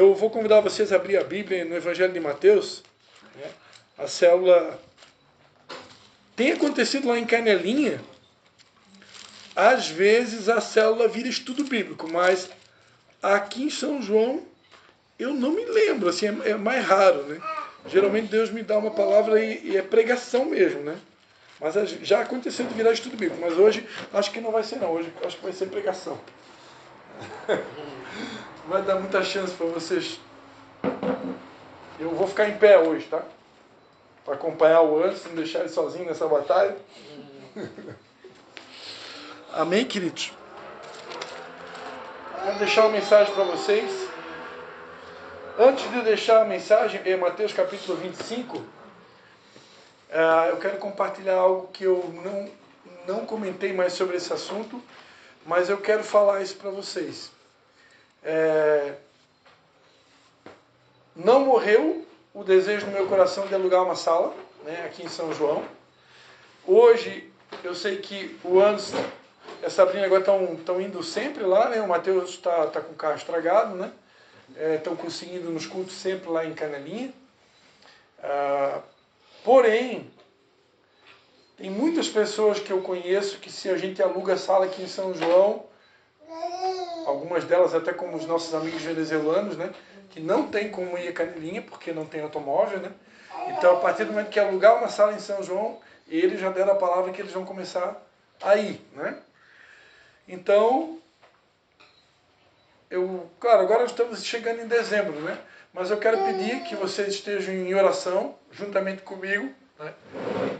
Eu vou convidar vocês a abrir a Bíblia no Evangelho de Mateus. A célula tem acontecido lá em Canelinha. Às vezes a célula vira estudo bíblico, mas aqui em São João eu não me lembro, assim, é mais raro, né? Geralmente Deus me dá uma palavra e é pregação mesmo, né? Mas já aconteceu de virar estudo bíblico, mas hoje acho que não vai ser não, hoje acho que vai ser pregação. Vai dar muita chance para vocês. Eu vou ficar em pé hoje, tá? Para acompanhar o Anderson, não deixar ele sozinho nessa batalha. Amém, queridos? Quero deixar uma mensagem para vocês. Antes de deixar a mensagem, em Mateus capítulo 25, eu quero compartilhar algo que eu não comentei mais sobre esse assunto, mas eu quero falar isso para vocês. Não morreu o desejo no meu coração de alugar uma sala, né, aqui em São João. Hoje, eu sei que o Anderson e a Sabrina agora estão indo sempre lá, né? O Mateus está com o carro estragado, né? Estão conseguindo nos cultos sempre lá em Canelinha. Porém, tem muitas pessoas que eu conheço que se a gente aluga a sala aqui em São João, algumas delas até como os nossos amigos venezuelanos, né? Que não tem como ir a Canelinha porque não tem automóvel, né? Então, a partir do momento que alugar uma sala em São João, eles já deram a palavra que eles vão começar a ir, né? Então, claro, agora estamos chegando em dezembro, né? Mas eu quero pedir que vocês estejam em oração, juntamente comigo, né?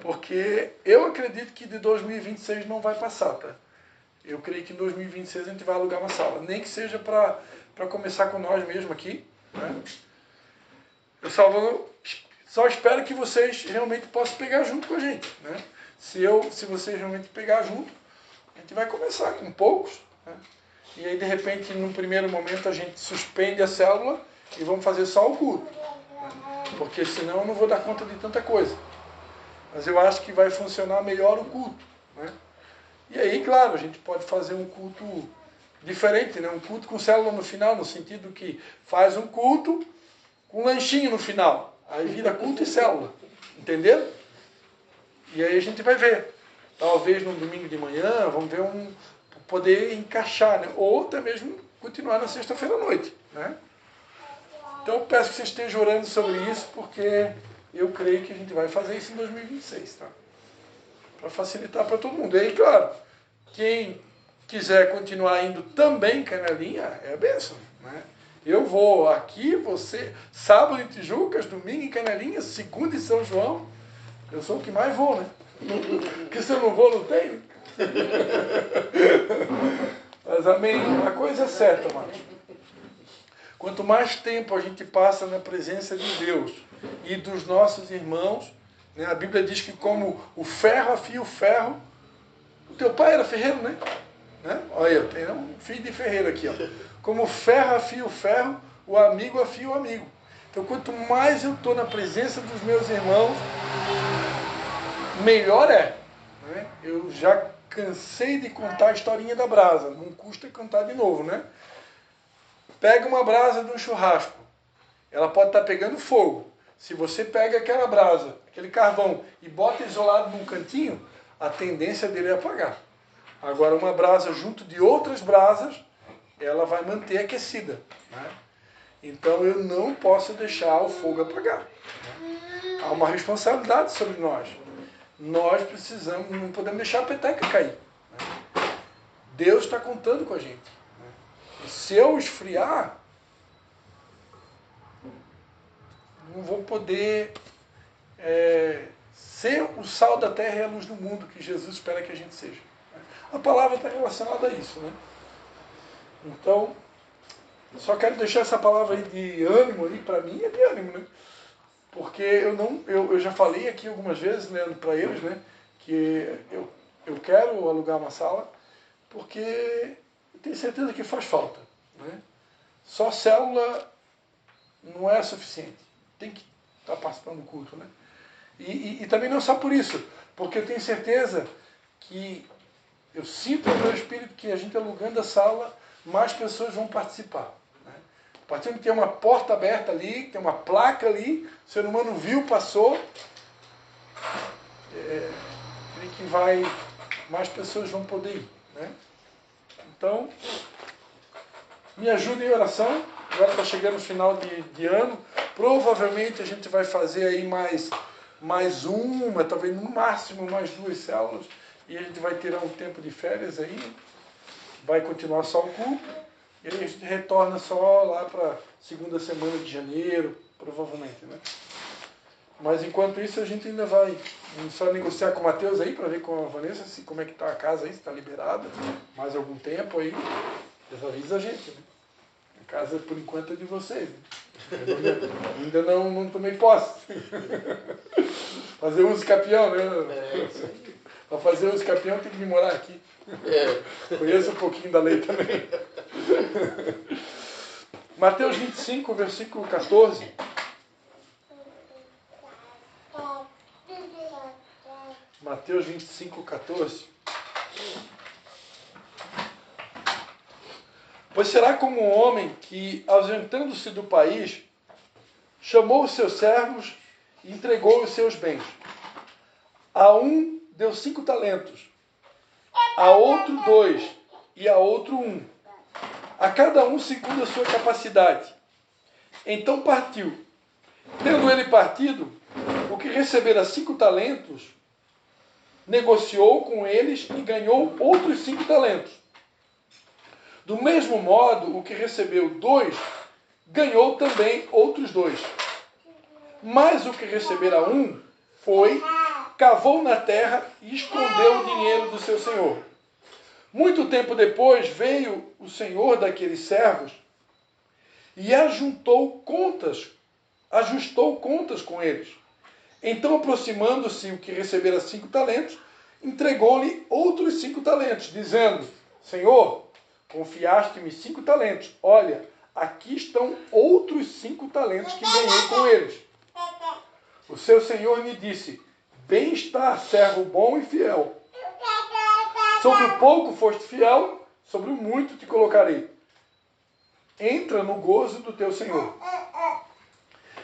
Porque eu acredito que de 2026 não vai passar, tá? Eu creio que em 2026 a gente vai alugar uma sala, nem que seja para começar com nós mesmo aqui, né? Eu só espero que vocês realmente possam pegar junto com a gente, né? Se vocês realmente pegar junto, a gente vai começar com poucos, né? E aí de repente, num primeiro momento, a gente suspende a célula e vamos fazer só o culto, né? Porque senão eu não vou dar conta de tanta coisa. Mas eu acho que vai funcionar melhor o culto, né? E aí, claro, a gente pode fazer um culto diferente, né? Um culto com célula no final, no sentido que faz um culto com lanchinho no final. Aí vira culto e célula. Entenderam? E aí a gente vai ver. Talvez no domingo de manhã, vamos ver poder encaixar, né? Ou até mesmo continuar na sexta-feira à noite, né? Então eu peço que você esteja orando sobre isso, porque eu creio que a gente vai fazer isso em 2026, tá? Para facilitar para todo mundo. E aí, claro, quem quiser continuar indo também em Canelinha, é a bênção, né? Eu vou aqui, você, sábado em Tijucas, domingo em Canelinha, segunda em São João. Eu sou o que mais vou, né? Porque se eu não vou, não tenho. Mas amém. A coisa é certa, mano. Quanto mais tempo a gente passa na presença de Deus e dos nossos irmãos, né? A Bíblia diz que como o ferro afia o ferro. O teu pai era ferreiro, né? Olha, eu tenho um filho de ferreiro aqui, ó. Como o ferro afia o ferro, o amigo afia o amigo. Então, quanto mais eu estou na presença dos meus irmãos, melhor é, né? Eu já cansei de contar a historinha da brasa. Não custa contar de novo, né? Pega uma brasa de um churrasco. Ela pode estar pegando fogo. Se você pega aquela brasa, aquele carvão, e bota isolado num cantinho, a tendência dele é apagar. Agora, uma brasa junto de outras brasas, ela vai manter aquecida, né? Então, eu não posso deixar o fogo apagar. Há uma responsabilidade sobre nós. Nós precisamos, não podemos deixar a peteca cair, né? Deus está contando com a gente, né? E se eu esfriar, não vou poder ser o sal da terra e a luz do mundo que Jesus espera que a gente seja. A palavra está relacionada a isso, né? Então, só quero deixar essa palavra aí de ânimo ali, para mim é de ânimo, né? Porque eu já falei aqui algumas vezes, né, para eles, né, que eu quero alugar uma sala, porque eu tenho certeza que faz falta, né? Só célula não é suficiente. Tem que estar participando do culto, né? E também não só por isso, porque eu tenho certeza que eu sinto no meu espírito que a gente alugando a sala, mais pessoas vão participar, né? partir do momento que tem uma porta aberta ali, tem uma placa ali, o ser humano viu, passou, creio que mais pessoas vão poder ir, né? Então, me ajudem em oração. Agora está chegando o final de ano. Provavelmente a gente vai fazer aí mais uma, talvez no máximo mais 2 células. E a gente vai tirar um tempo de férias aí. Vai continuar só o culto. E aí a gente retorna só lá para a segunda semana de janeiro, provavelmente, né? Mas enquanto isso a gente ainda vai só negociar com o Matheus aí, para ver com a Vanessa como é que está a casa aí, se está liberada. Mais algum tempo aí. Eles avisam a gente, né? A casa, por enquanto, é de vocês. Né? Ainda não tomei posse. Fazer uso capião, né? Para fazer uso capião tem que me morar aqui. Conheço um pouquinho da lei também. Mateus 25, versículo 14. Mateus 25, 14. Pois será como um homem que, ausentando-se do país, chamou os seus servos e entregou os seus bens. A um deu 5 talentos, a outro 2 e a outro 1, a cada um segundo a sua capacidade. Então partiu. Tendo ele partido, o que recebera 5 talentos, negociou com eles e ganhou outros 5 talentos. Do mesmo modo, o que recebeu 2, ganhou também outros 2. Mas o que recebera 1, foi, cavou na terra e escondeu o dinheiro do seu senhor. Muito tempo depois veio o senhor daqueles servos e ajustou contas com eles. Então, aproximando-se o que recebera 5 talentos, entregou-lhe outros 5 talentos, dizendo: Senhor, confiaste-me 5 talentos. Olha, aqui estão outros 5 talentos que ganhei com eles. O seu senhor lhe disse: Bem está, servo bom e fiel. Sobre o pouco foste fiel, sobre o muito te colocarei. Entra no gozo do teu senhor.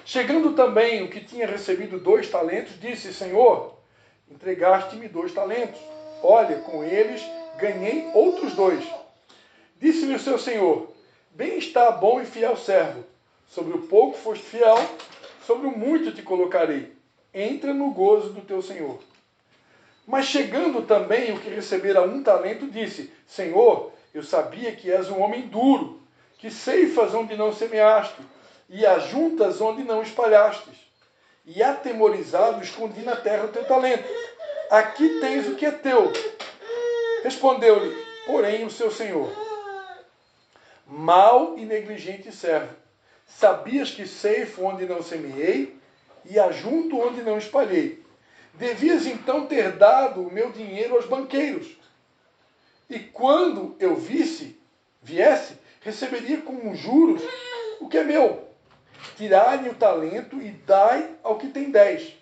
Chegando também o que tinha recebido 2 talentos, disse: Senhor, entregaste-me 2 talentos. Olha, com eles ganhei outros 2. Disse-lhe o seu senhor: Bem está, bom e fiel servo. Sobre o pouco foste fiel, sobre o muito te colocarei. Entra no gozo do teu senhor. Mas chegando também o que recebera 1 talento, disse: Senhor, eu sabia que és um homem duro, que ceifas onde não semeaste, e ajuntas onde não espalhastes. E atemorizado escondi na terra o teu talento. Aqui tens o que é teu. Respondeu-lhe, porém, o seu senhor: Mau e negligente servo, sabias que ceifo onde não semeei, e ajunto onde não espalhei. Devias então ter dado o meu dinheiro aos banqueiros. E quando eu viesse, receberia como juros o que é meu. Tirai-lhe o talento e dai ao que tem 10.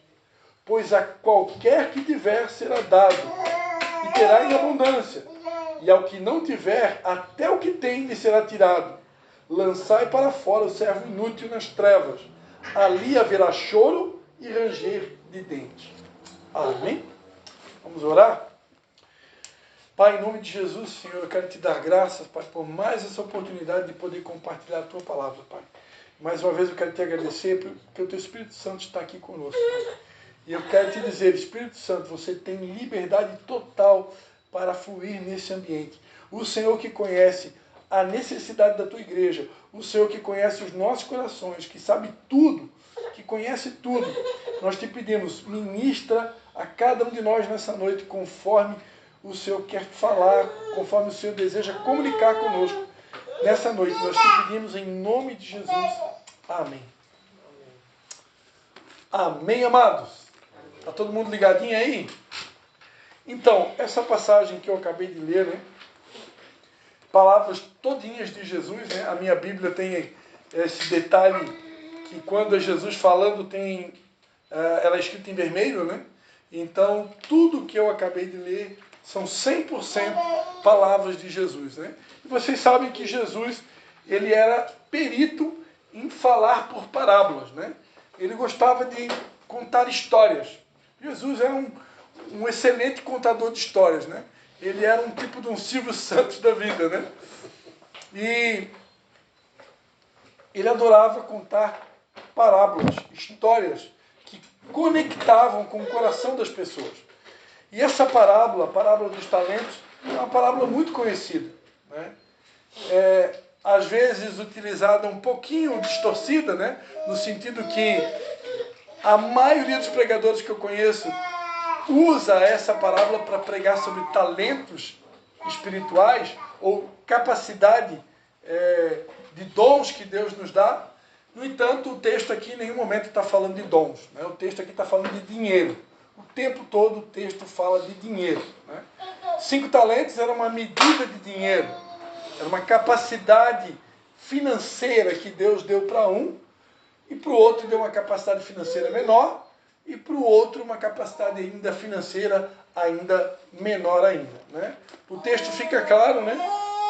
Pois a qualquer que tiver será dado, e terá em abundância. E ao que não tiver, até o que tem lhe será tirado. Lançai para fora o servo inútil nas trevas. Ali haverá choro e ranger de dentes. Amém? Vamos orar? Pai, em nome de Jesus, Senhor, eu quero te dar graças, Pai, por mais essa oportunidade de poder compartilhar a tua palavra, Pai. Mais uma vez eu quero te agradecer porque o teu Espírito Santo está aqui conosco, Pai. E eu quero te dizer, Espírito Santo, você tem liberdade total para fluir nesse ambiente. O Senhor que conhece a necessidade da tua igreja, o Senhor que conhece os nossos corações, que sabe tudo, que conhece tudo, nós te pedimos, ministra a cada um de nós nessa noite, conforme o Senhor quer falar, conforme o Senhor deseja comunicar conosco nessa noite. Nós te pedimos em nome de Jesus. Amém. Amém, amados. Está todo mundo ligadinho aí? Então, essa passagem que eu acabei de ler, né? Palavras todinhas de Jesus, né? A minha Bíblia tem esse detalhe que quando é Jesus falando ela é escrita em vermelho, né? Então, tudo que eu acabei de ler são 100% palavras de Jesus, né? E vocês sabem que Jesus, ele era perito em falar por parábolas, né? Ele gostava de contar histórias. Jesus era um excelente contador de histórias, né? Ele era um tipo de um Silvio Santos da vida, né? E ele adorava contar parábolas, histórias que conectavam com o coração das pessoas. E essa parábola, a parábola dos talentos, é uma parábola muito conhecida, né? Às vezes utilizada um pouquinho distorcida, né? No sentido que a maioria dos pregadores que eu conheço usa essa parábola para pregar sobre talentos espirituais ou capacidade de dons que Deus nos dá. No entanto, o texto aqui em nenhum momento está falando de dons, né? O texto aqui está falando de dinheiro. O tempo todo o texto fala de dinheiro, né? 5 talentos era uma medida de dinheiro, era uma capacidade financeira que Deus deu para um, e para o outro deu uma capacidade financeira menor, e para o outro uma capacidade ainda financeira ainda menor ainda, né? O texto fica claro, né?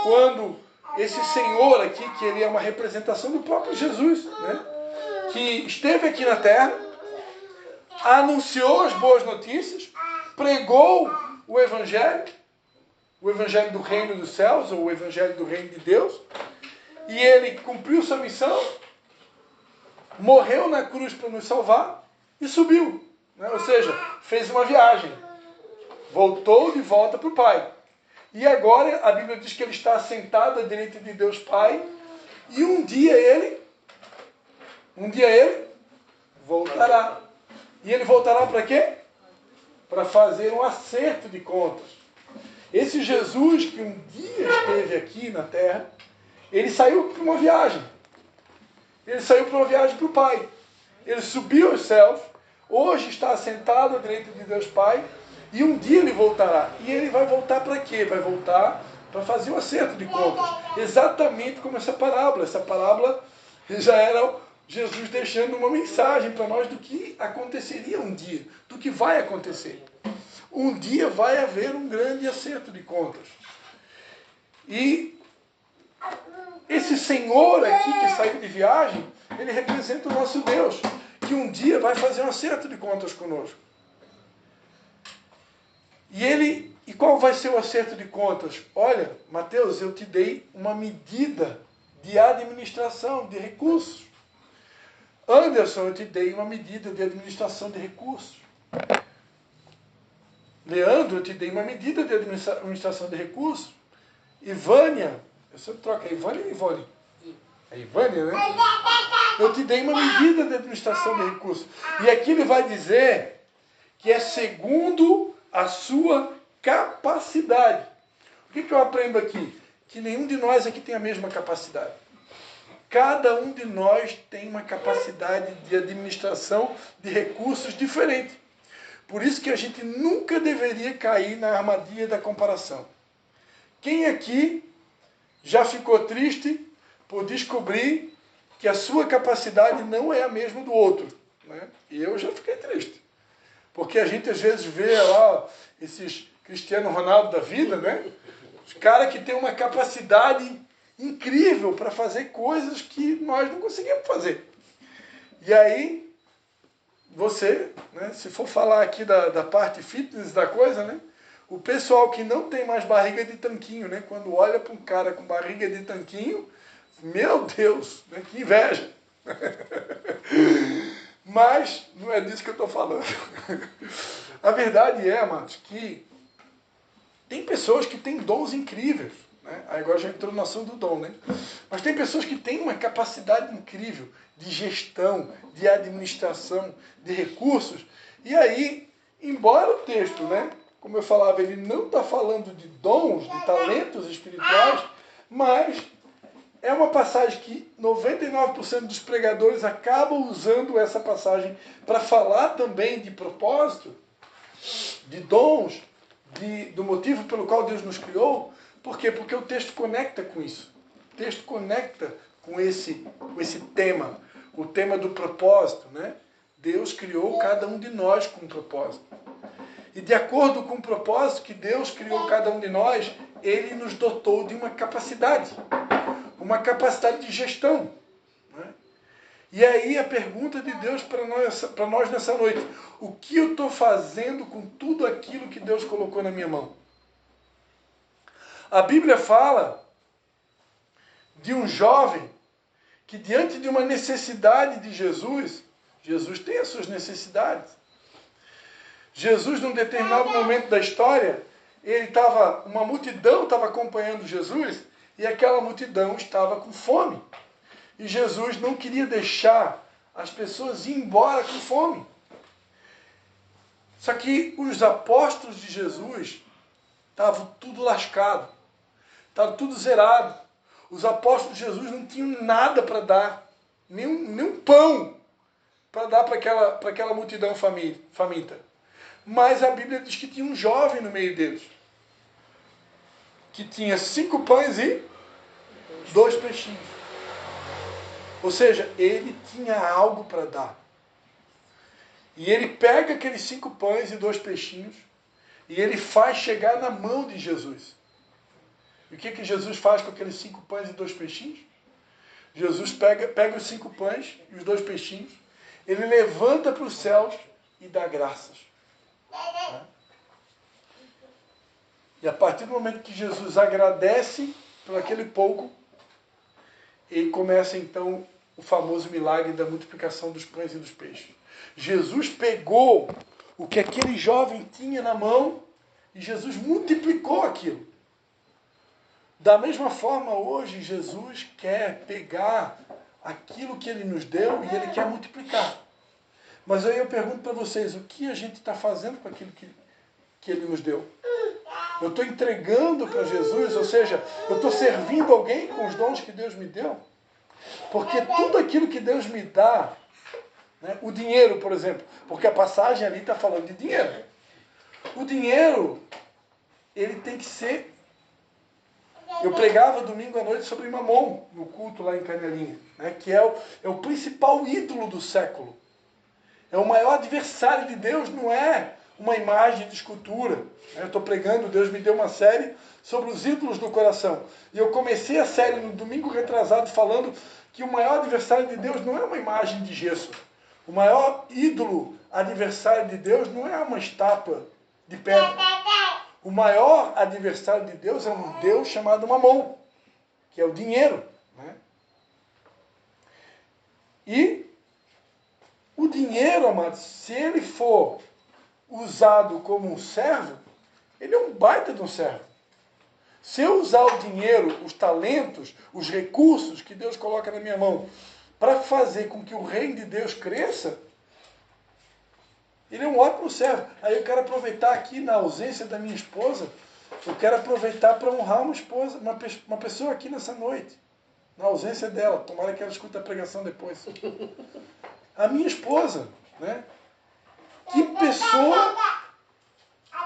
Quando esse Senhor aqui, que ele é uma representação do próprio Jesus, né? Que esteve aqui na terra, anunciou as boas notícias, pregou o Evangelho do reino dos céus, ou o Evangelho do reino de Deus, e ele cumpriu sua missão, morreu na cruz para nos salvar e subiu, né? Ou seja, fez uma viagem, voltou de volta para o Pai. E agora a Bíblia diz que ele está sentado à direita de Deus Pai, e um dia ele voltará. E ele voltará para quê? Para fazer um acerto de contas. Esse Jesus que um dia esteve aqui na terra, ele saiu para uma viagem. Ele saiu para uma viagem para o Pai. Ele subiu aos céus, hoje está sentado à direita de Deus Pai, e um dia ele voltará. E ele vai voltar para quê? Vai voltar para fazer um acerto de contas. Exatamente como essa parábola. Essa parábola já era Jesus deixando uma mensagem para nós do que aconteceria um dia, do que vai acontecer. Um dia vai haver um grande acerto de contas. E esse Senhor aqui que saiu de viagem, ele representa o nosso Deus, que um dia vai fazer um acerto de contas conosco. E qual vai ser o acerto de contas? Olha, Mateus, eu te dei uma medida de administração de recursos. Anderson, eu te dei uma medida de administração de recursos. Leandro, eu te dei uma medida de administração de recursos. Ivânia, eu sempre troco, é Ivânia ou Ivone? É Ivânia, né? Eu te dei uma medida de administração de recursos. E aqui ele vai dizer que é segundo a sua capacidade. O que eu aprendo aqui? Que nenhum de nós aqui tem a mesma capacidade. Cada um de nós tem uma capacidade de administração de recursos diferente. Por isso que a gente nunca deveria cair na armadilha da comparação. Quem aqui já ficou triste por descobrir que a sua capacidade não é a mesma do outro, né? E eu já fiquei triste. Porque a gente às vezes vê lá esses Cristiano Ronaldo da vida, né? Os caras que têm uma capacidade incrível para fazer coisas que nós não conseguimos fazer. E aí, você, né, se for falar aqui da parte fitness da coisa, né? O pessoal que não tem mais barriga de tanquinho, né? Quando olha para um cara com barriga de tanquinho, meu Deus, né? Que inveja! Mas não é disso que eu estou falando. A verdade é, amados, que tem pessoas que têm dons incríveis, né? Aí agora já entrou no assunto do dom, né? Mas tem pessoas que têm uma capacidade incrível de gestão, de administração, de recursos. E aí, embora o texto, né, como eu falava, ele não está falando de dons, de talentos espirituais, mas é uma passagem que 99% dos pregadores acabam usando essa passagem para falar também de propósito, de dons, do motivo pelo qual Deus nos criou. Por quê? Porque o texto conecta com isso. O texto conecta com esse tema, o tema do propósito, né? Deus criou cada um de nós com um propósito. E de acordo com o propósito que Deus criou cada um de nós, Ele nos dotou de uma capacidade. uma capacidade de gestão. Né? E aí a pergunta de Deus para nós nessa noite: o que eu estou fazendo com tudo aquilo que Deus colocou na minha mão? A Bíblia fala de um jovem que, diante de uma necessidade de Jesus, Jesus tem as suas necessidades. Jesus, num determinado momento da história, uma multidão estava acompanhando Jesus e aquela multidão estava com fome. E Jesus não queria deixar as pessoas ir embora com fome. Só que os apóstolos de Jesus estavam tudo lascado, estavam tudo zerado. Os apóstolos de Jesus não tinham nada para dar, nem um pão para dar para aquela multidão faminta. Mas a Bíblia diz que tinha um jovem no meio deles, que tinha 5 pães e 2 peixinhos. Ou seja, ele tinha algo para dar. E ele pega aqueles 5 pães e 2 peixinhos e ele faz chegar na mão de Jesus. E o que Jesus faz com aqueles 5 pães e 2 peixinhos? Jesus pega os 5 pães e os 2 peixinhos, ele levanta para os céus e dá graças. E a partir do momento que Jesus agradece por aquele pouco, ele começa então o famoso milagre da multiplicação dos pães e dos peixes. Jesus pegou o que aquele jovem tinha na mão e Jesus multiplicou aquilo. Da mesma forma, hoje, Jesus quer pegar aquilo que ele nos deu e ele quer multiplicar. Mas aí eu pergunto para vocês, o que a gente está fazendo com aquilo que ele nos deu? Eu estou entregando para Jesus, ou seja, eu estou servindo alguém com os dons que Deus me deu? Porque tudo aquilo que Deus me dá, né, o dinheiro, por exemplo, porque a passagem ali está falando de dinheiro. O dinheiro, ele tem que ser... Eu pregava domingo à noite sobre Mamon, no culto lá em Canelinha, né, que é o principal ídolo do século. É o maior adversário de Deus, não é uma imagem de escultura. Eu estou pregando, Deus me deu uma série sobre os ídolos do coração. E eu comecei a série no domingo retrasado falando que o maior adversário de Deus não é uma imagem de gesso. O maior ídolo adversário de Deus não é uma estátua de pedra. O maior adversário de Deus é um Deus chamado Mamon, que é o dinheiro. Né? E o dinheiro, amados, se ele for usado como um servo, ele é um baita de um servo. Se eu usar o dinheiro, os talentos, os recursos que Deus coloca na minha mão para fazer com que o reino de Deus cresça, ele é um ótimo servo. Aí eu quero aproveitar aqui, na ausência da minha esposa, eu quero aproveitar para honrar uma pessoa aqui nessa noite, na ausência dela. Tomara que ela escute a pregação depois. A minha esposa, né? Que pessoa,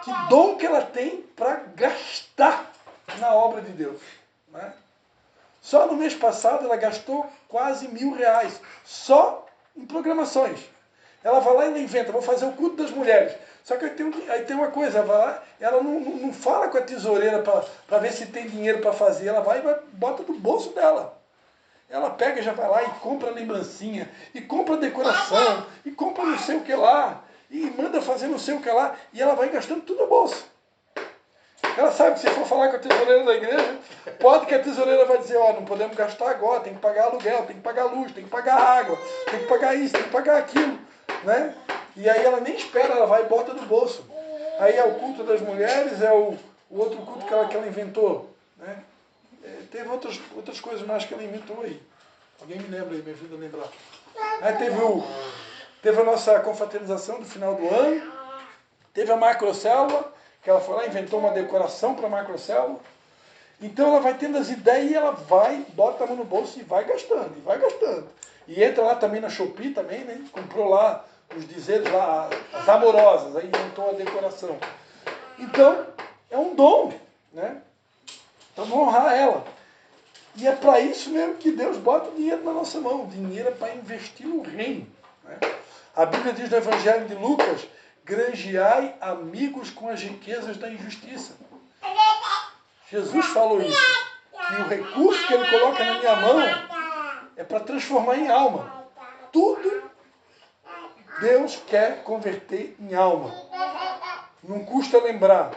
que dom que ela tem para gastar na obra de Deus. Né? Só no mês passado ela gastou quase R$1.000, só em programações. Ela vai lá e ela inventa, vou fazer o culto das mulheres. Só que aí tem uma coisa, ela vai lá, ela não fala com a tesoureira para ver se tem dinheiro para fazer, ela vai e bota do bolso dela. Ela pega, já vai lá e compra lembrancinha, e compra decoração, e compra não sei o que lá, e manda fazer não sei o que lá, e ela vai gastando tudo no bolso. Ela sabe que se for falar com a tesoureira da igreja, pode que a tesoureira vai dizer, ó, não podemos gastar agora, tem que pagar aluguel, tem que pagar luz, tem que pagar água, tem que pagar isso, tem que pagar aquilo, né? E aí ela nem espera, ela vai e bota no bolso. Aí é o culto das mulheres, é o outro culto que ela inventou, né? Teve outras coisas mais que ela inventou aí. Alguém me lembra aí, me ajuda a lembrar. Aí teve a nossa confraternização do final do ano, teve a macrocélula, que ela foi lá e inventou uma decoração para a macrocélula. Então ela vai tendo as ideias e ela vai, bota a mão no bolso e vai gastando, e vai gastando. E entra lá também na Shopee também, né? Comprou lá os dizeres lá, as amorosas, aí inventou a decoração. Então, é um dom, né? Então vamos honrar ela. E é para isso mesmo que Deus bota o dinheiro na nossa mão. O dinheiro é para investir no reino. Né? A Bíblia diz no Evangelho de Lucas, granjeai amigos com as riquezas da injustiça. Jesus falou isso. que o recurso que Ele coloca na minha mão é para transformar em alma. Tudo Deus quer converter em alma. Não custa lembrar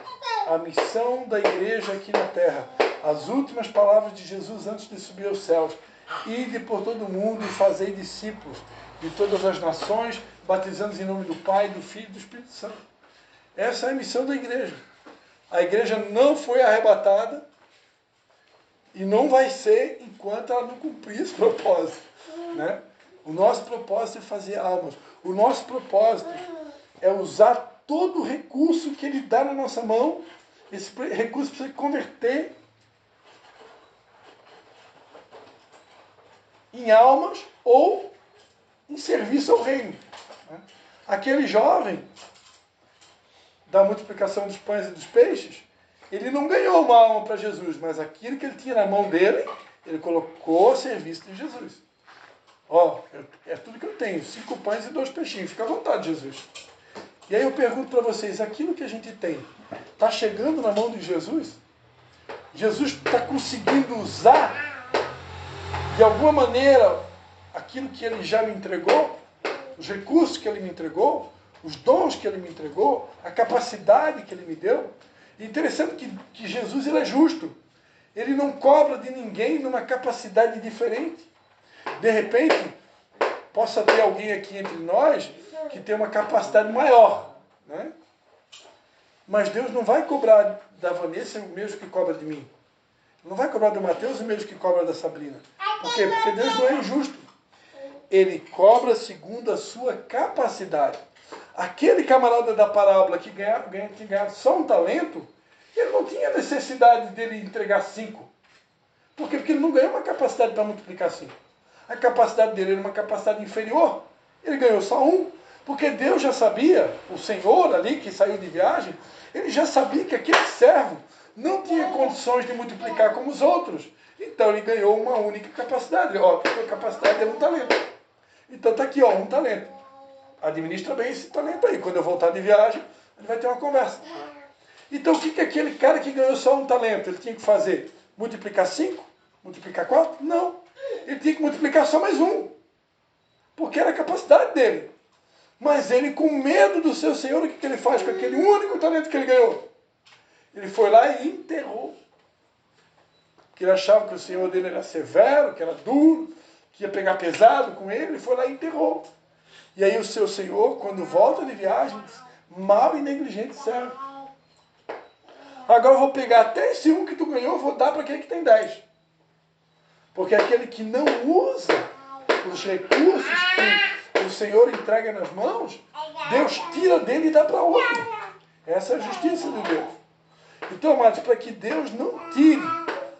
a missão da igreja aqui na terra. As últimas palavras de Jesus antes de subir aos céus. Ide por todo o mundo e fazei discípulos de todas as nações, batizando em nome do Pai, do Filho e do Espírito Santo. Essa é a missão da igreja. A igreja não foi arrebatada e não vai ser enquanto ela não cumprir esse propósito. Né? O nosso propósito é fazer almas. O nosso propósito é usar todo o recurso que Ele dá na nossa mão. Esse recurso precisa converter em almas ou em serviço ao reino. Aquele jovem da multiplicação dos pães e dos peixes, ele não ganhou uma alma para Jesus, mas aquilo que ele tinha na mão dele, ele colocou a serviço de Jesus. Ó, é tudo que eu tenho, 5 pães e 2 peixinhos, fica à vontade, Jesus. E aí eu pergunto para vocês, aquilo que a gente tem, está chegando na mão de Jesus? Jesus está conseguindo usar de alguma maneira aquilo que Ele já me entregou, os recursos que Ele me entregou, os dons que Ele me entregou, a capacidade que Ele me deu. E interessante que Jesus Ele é justo. Ele não cobra de ninguém numa capacidade diferente. De repente, possa ter alguém aqui entre nós que tem uma capacidade maior. Né? Mas Deus não vai cobrar da Vanessa o mesmo que cobra de mim. Não vai cobrar do Mateus o mesmo que cobra da Sabrina. Por quê? Porque Deus não é injusto. Ele cobra segundo a sua capacidade. Aquele camarada da parábola que tinha ganhado só um talento, ele não tinha necessidade dele entregar 5. Por quê? Porque ele não ganhou uma capacidade para multiplicar 5. A capacidade dele era uma capacidade inferior. Ele ganhou só 1. Porque Deus já sabia, o Senhor ali que saiu de viagem, ele já sabia que aquele servo não tinha condições de multiplicar como os outros. Então ele ganhou uma única capacidade. Ó, a sua capacidade é 1 talento. Então está aqui, ó, 1 talento. Administra bem esse talento aí. Quando eu voltar de viagem, a gente vai ter uma conversa. Então o que aquele cara que ganhou só 1 talento, ele tinha que fazer? Multiplicar 5? Multiplicar 4? Não. Ele tinha que multiplicar só mais 1. Porque era a capacidade dele. Mas ele, com medo do seu Senhor, o que ele faz com aquele único talento que ele ganhou? Ele foi lá e enterrou. Porque ele achava que o Senhor dele era severo, que era duro, que ia pegar pesado com ele. Ele foi lá e enterrou. E aí o seu Senhor, quando volta de viagem, diz, mal e negligente servo. Agora eu vou pegar até esse 1 que tu ganhou, vou dar para aquele que tem 10. Porque aquele que não usa os recursos que o Senhor entrega nas mãos, Deus tira dele e dá para outro. Essa é a justiça de Deus. Então, amados, para que Deus não tire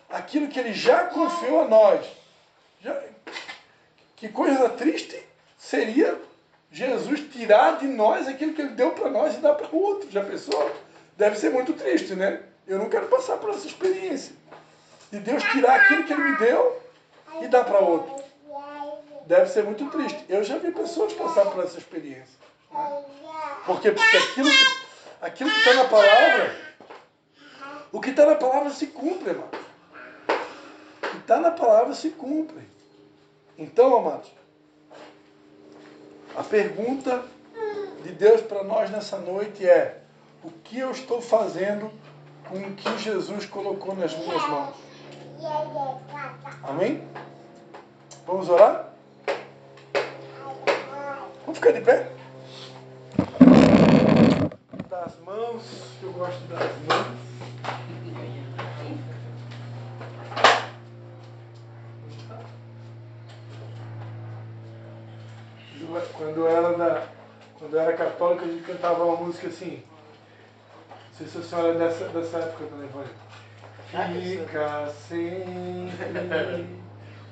aquilo que Ele já confiou a nós. Que coisa triste seria Jesus tirar de nós aquilo que Ele deu para nós e dar para o outro. Já pensou? Deve ser muito triste, né? Eu não quero passar por essa experiência. De Deus tirar aquilo que Ele me deu e dar para outro. Deve ser muito triste. Eu já vi pessoas passar por essa experiência. Né? Porque aquilo que está na palavra, o que está na palavra se cumpre, amado. O que está na palavra se cumpre. Então, amados, a pergunta de Deus para nós nessa noite é: o que eu estou fazendo com o que Jesus colocou nas minhas mãos? Amém? Vamos orar? Vamos ficar de pé? Das mãos, que eu gosto das mãos. Quando eu era católico, a gente cantava uma música assim. Não sei se a senhora é dessa época também, vai. Fica sempre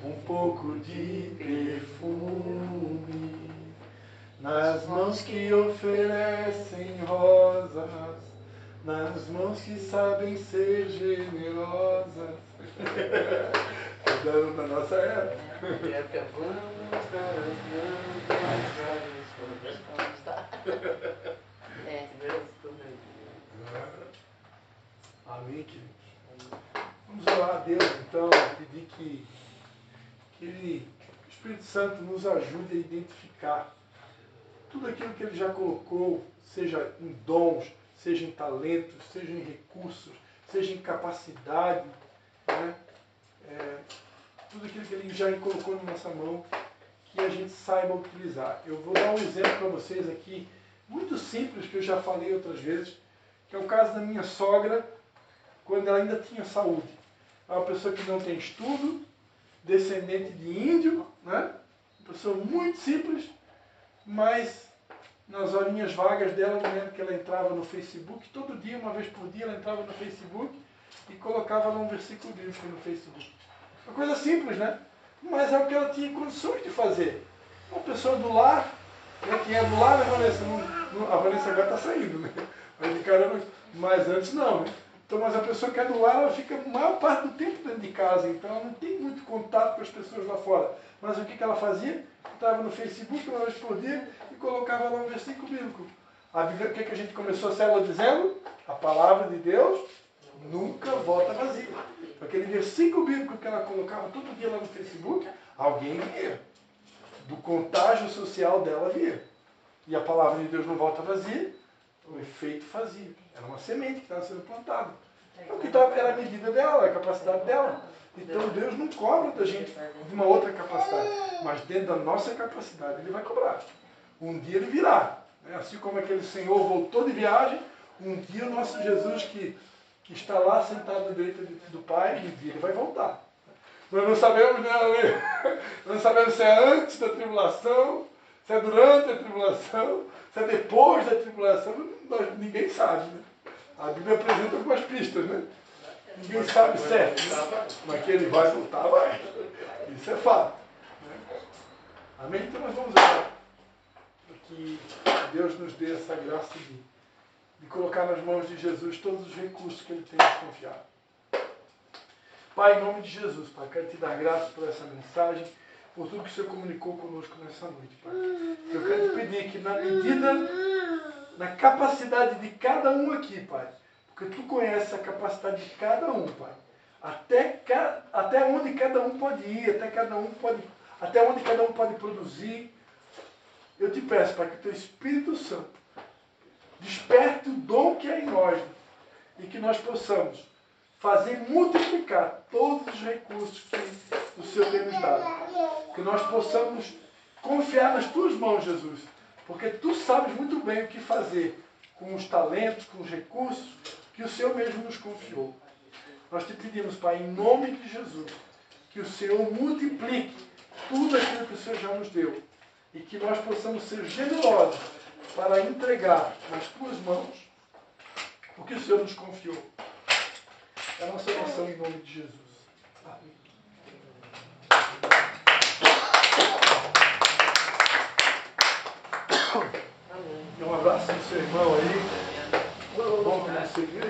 um pouco de perfume nas mãos que oferecem rosas, nas mãos que sabem ser generosas. Da nossa época. Vamos dar Amém, queridos. Vamos orar a Deus, então. que o Espírito Santo nos ajude a identificar tudo aquilo que Ele já colocou, seja em dons, seja em talentos, seja em recursos, seja em capacidade, né? Tudo aquilo que Ele já colocou na nossa mão, que a gente saiba utilizar. Eu vou dar um exemplo para vocês aqui, muito simples, que eu já falei outras vezes, que é o caso da minha sogra, quando ela ainda tinha saúde. É uma pessoa que não tem estudo, descendente de índio, né? Uma pessoa muito simples, mas nas horinhas vagas dela, eu lembro que ela entrava no Facebook, todo dia, uma vez por dia, ela entrava no Facebook e colocava lá um versículo bíblico no Facebook. Uma coisa simples, né? Mas é o que ela tinha condições de fazer. Uma pessoa do lar, né? Quem é do lar, né, Vanessa? A Vanessa agora está saindo, né? Mas de caramba, mas antes não, né? Então, mas a pessoa que é do lar, ela fica a maior parte do tempo dentro de casa, então ela não tem muito contato com as pessoas lá fora. Mas o que ela fazia? Estava no Facebook uma vez por dia e colocava lá um versículo bíblico. A Bíblia, o que a gente começou a célula dizendo? A palavra de Deus nunca volta vazia. Aquele versículo bíblico que ela colocava todo dia lá no Facebook, alguém via. Do contágio social dela via. E a palavra de Deus não volta vazia, o efeito fazia. Era uma semente que estava sendo plantada. Então, o que era a medida dela, a capacidade dela. Então Deus não cobra da gente de uma outra capacidade, mas dentro da nossa capacidade Ele vai cobrar. Um dia Ele virá. Né? Assim como aquele Senhor voltou de viagem, um dia o nosso Jesus que está lá sentado à direita do Pai, um dia Ele vai voltar. Nós não sabemos, né, Ale? Nós não sabemos se é antes da tribulação, se é durante a tribulação, se é depois da tribulação, ninguém sabe, né? A Bíblia apresenta algumas pistas, né? Ninguém sabe certo, né? Mas que Ele vai voltar, vai. Isso é fato. Né? Amém? Então nós vamos orar. Que Deus nos dê essa graça de colocar nas mãos de Jesus todos os recursos que Ele tem nos confiado. Pai, em nome de Jesus, Pai, quero te dar graças por essa mensagem, por tudo que o Senhor comunicou conosco nessa noite, Pai. Eu quero te pedir que na medida, na capacidade de cada um aqui, Pai, porque Tu conheces a capacidade de cada um, Pai, até onde cada um pode ir, até onde cada um pode produzir, eu te peço, Pai, que o Teu Espírito Santo desperte o dom que é em nós e que nós possamos fazer multiplicar todos os recursos que o Senhor tem nos dado. Que nós possamos confiar nas Tuas mãos, Jesus, porque Tu sabes muito bem o que fazer com os talentos, com os recursos que o Senhor mesmo nos confiou. Nós te pedimos, Pai, em nome de Jesus, que o Senhor multiplique tudo aquilo que o Senhor já nos deu e que nós possamos ser generosos para entregar nas Tuas mãos o que o Senhor nos confiou. É a nossa oração em nome de Jesus. Amém. Um abraço do seu irmão aí. Bom que você viu.